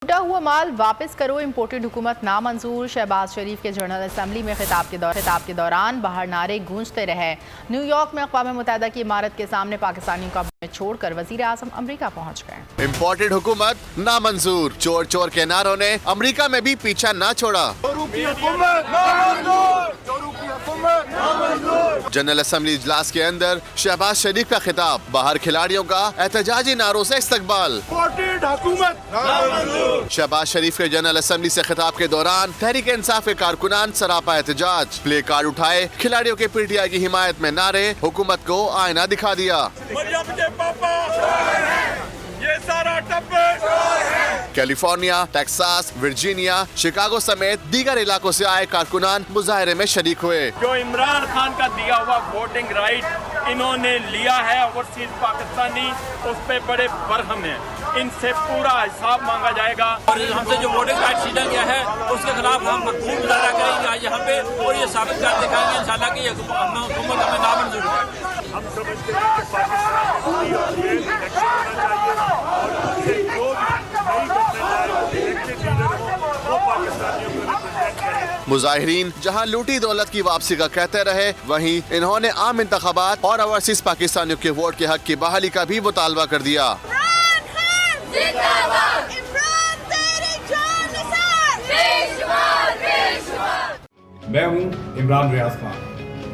टूटा हुआ माल वापस करो, इम्पोर्टेड हुकूमत नामंजूर। शहबाज शरीफ के जनरल असम्बली में खिताब के दौरान बाहर नारे गूंजते रहे। न्यूयॉर्क में अक़वाम मुत्तहिदा की इमारत के सामने पाकिस्तानियों का छोड़कर वज़ीर आज़म अमरीका पहुँच गए। इम्पोर्टेड हुकूमत नामंजूर। चोर चोर के नारों ने अमरीका में भी पीछा न छोड़ा। जनरल असम्बली इजलास के अंदर शहबाज शरीफ का खिताब, बाहर खिलाड़ियों का एहतजाजी नारों से इस्तकबाल। शहबाज शरीफ के जनरल असम्बली से खिताब के दौरान तहरीक इंसाफ के कारकुनान सरापा एहतजाज, प्ले कार्ड उठाए, खिलाड़ियों के पीटीआई की हिमायत में नारे, हुकूमत को आईना दिखा दिया। ये सारा कैलिफोर्निया, टेक्सास, वर्जीनिया, शिकागो समेत दीगर इलाकों से आए कारकुनान मुजाहरे में शरीक हुए। जो इमरान खान का दिया हुआ वोटिंग राइट इन्होंने लिया है ओवरसीज पाकिस्तानी, उस पे बड़े बरहम है। इनसे पूरा हिसाब मांगा जाएगा और हमसे जो वोटिंग राइट छीना गया है उसके खिलाफ हम खूब मुजाहरा करेंगे आज यहाँ पे और ये साबित कर दिखाएंगे इंशाल्लाह कि हुकूमत हमें नामंजूर है। हम समझते हैं कि पाकिस्तान को इलेक्शन होना चाहिए और उससे जो भी नई बनने लायक इलेक्टेड लीडर हो वो पाकिस्तानियों को रिप्रेजेंट करें। मुजाहिरीन जहां लूटी दौलत की वापसी का कहते रहे, वहीं इन्होंने आम इंतखाबात और ओवरसीज पाकिस्तानियों के वोट के हक की बहाली का भी मुतालबा कर दिया। मैं हूं इमरान रियाज खान।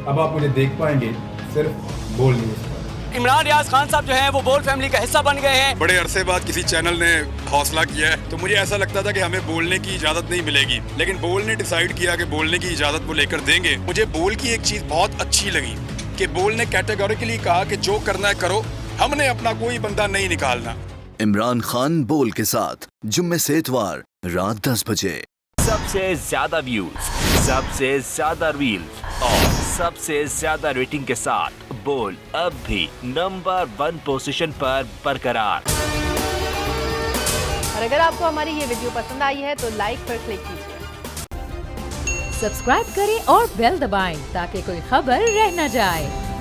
अब आप मुझे देख पाएंगे सिर्फ बोल न्यूज़ पर। इमरान रियाज खान साहब जो है वो बोल फैमिली का हिस्सा बन गए हैं। बड़े अरसे बाद किसी चैनल ने हौसला किया है, तो मुझे ऐसा लगता था कि हमें बोलने की इजाजत नहीं मिलेगी, लेकिन बोल ने डिसाइड किया कि बोलने की इजाजत वो लेकर देंगे। मुझे बोल की एक चीज बहुत अच्छी लगी कि बोल ने कैटेगोरिकली कहा कि जो करना है करो, हमने अपना कोई बंदा नहीं निकालना। इमरान खान बोल के साथ जुम्मे से इतवार रात 10 बजे। सबसे ज्यादा व्यूज, सबसे ज्यादा रील्स और सबसे ज्यादा रेटिंग के साथ बोल अब भी नंबर 1 पोजीशन पर बरकरार। और अगर आपको हमारी ये वीडियो पसंद आई है तो लाइक पर क्लिक कीजिए, सब्सक्राइब करें और बेल दबाएं ताकि कोई खबर रह न जाए।